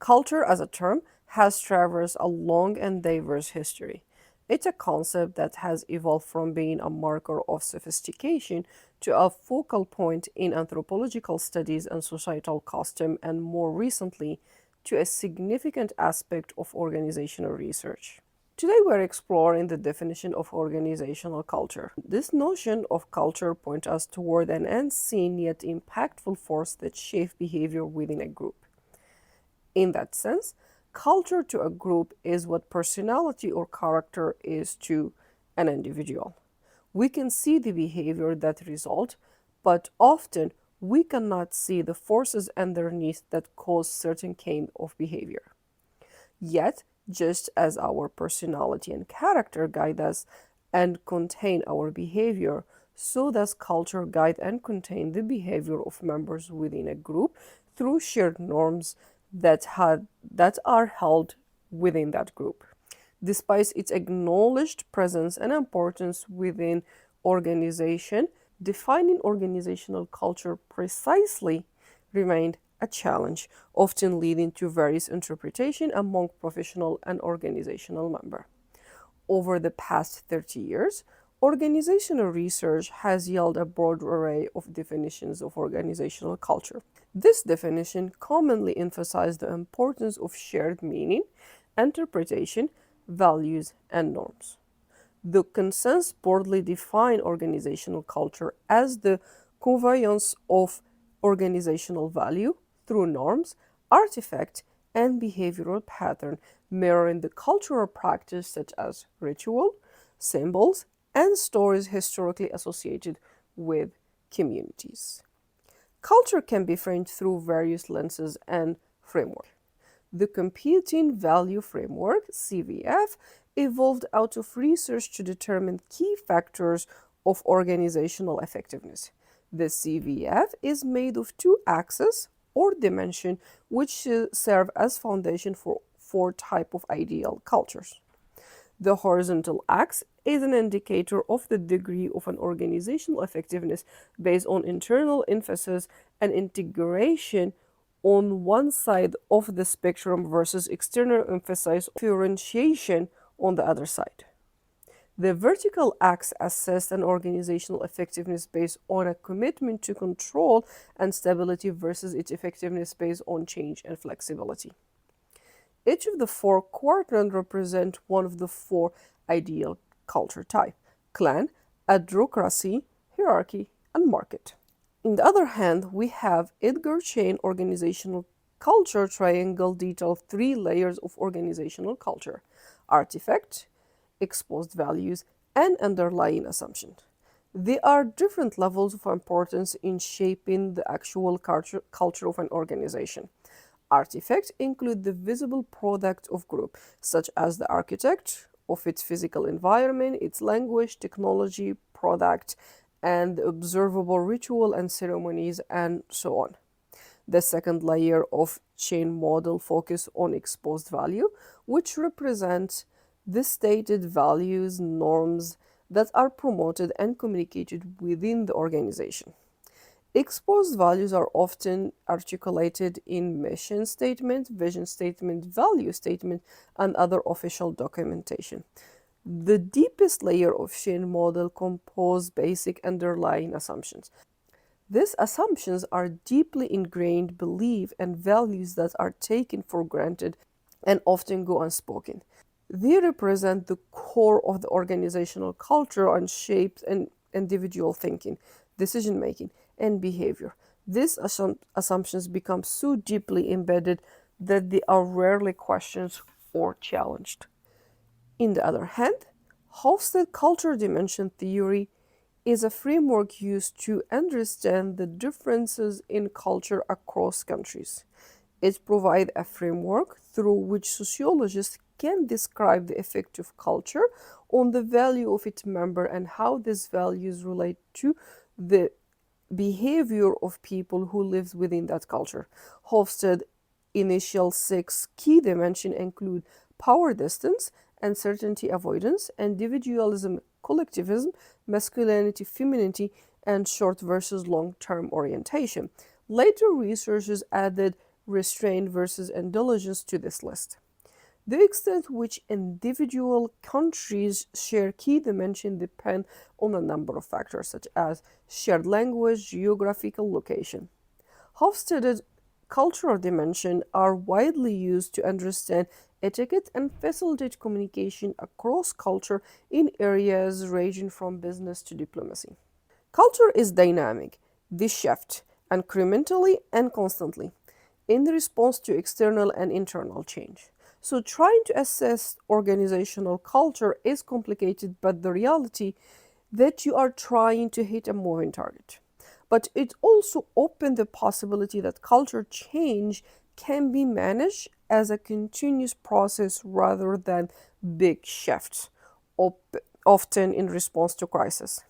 Culture as a term has traversed a long and diverse history. It's a concept that has evolved from being a marker of sophistication to a focal point in anthropological studies and societal custom, and more recently, to a significant aspect of organizational research. Today, we're exploring the definition of organizational culture. This notion of culture points us toward an unseen yet impactful force that shapes behavior within a group. In that sense, culture to a group is what personality or character is to an individual. We can see the behavior that result, but often we cannot see the forces underneath that cause certain kind of behavior. Yet, just as our personality and character guide us and contain our behavior, so does culture guide and contain the behavior of members within a group through shared norms that are held within that group. Despite its acknowledged presence and importance within organization, defining organizational culture precisely remained a challenge, often leading to various interpretation among professional and organizational members. Over the past 30 years, organizational research has yielded a broad array of definitions of organizational culture. This definition commonly emphasizes the importance of shared meaning, interpretation, values, and norms. The consensus broadly define organizational culture as the conveyance of organizational value through norms, artifact, and behavioral pattern, mirroring the cultural practice such as ritual, symbols, and stories historically associated with communities. Culture can be framed through various lenses and frameworks. The Computing Value Framework, CVF, evolved out of research to determine key factors of organizational effectiveness. The CVF is made of two axes or dimension which serve as foundation for four type of ideal cultures. The horizontal axis is an indicator of the degree of an organizational effectiveness based on internal emphasis and integration on one side of the spectrum versus external emphasis differentiation on the other side. The vertical axis assessed an organizational effectiveness based on a commitment to control and stability versus its effectiveness based on change and flexibility. Each of the four quadrants represent one of the four ideal culture type: clan, adrocracy, hierarchy, and market. On the other hand, we have Edgar Chain organizational culture triangle detail three layers of organizational culture: artifact, exposed values, and underlying assumptions. There are different levels of importance in shaping the actual culture of an organization. Artifacts include the visible product of group, such as the architect of its physical environment, its language, technology, product, and the observable ritual and ceremonies, and so on. The second layer of chain model focus on exposed value, which represents the stated values, norms that are promoted and communicated within the organization. Exposed values are often articulated in mission statement, vision statement, value statement, and other official documentation. The deepest layer of chain model compose basic underlying assumptions. These assumptions are deeply ingrained beliefs and values that are taken for granted and often go unspoken. They represent the core of the organizational culture and shape and individual thinking, decision making, and behavior. These assumptions become so deeply embedded that they are rarely questioned or challenged. On the other hand, Hofstede culture dimension theory is a framework used to understand the differences in culture across countries. It provides a framework through which sociologists can describe the effect of culture on the value of its member and how these values relate to the behavior of people who live within that culture. Hofstede initial six key dimensions include power distance, uncertainty avoidance, individualism, collectivism, masculinity, femininity, and short versus long term orientation. Later researchers added restraint versus indulgence to this list. The extent to which individual countries share key dimensions depend on a number of factors such as shared language, geographical location. Hofstede's cultural dimension are widely used to understand etiquette and facilitate communication across culture in areas ranging from business to diplomacy. Culture is dynamic, this shift incrementally and constantly in response to external and internal change. So, trying to assess organizational culture is complicated, but the reality that you are trying to hit a moving target. But it also opens the possibility that culture change can be managed as a continuous process rather than big shifts, often in response to crisis.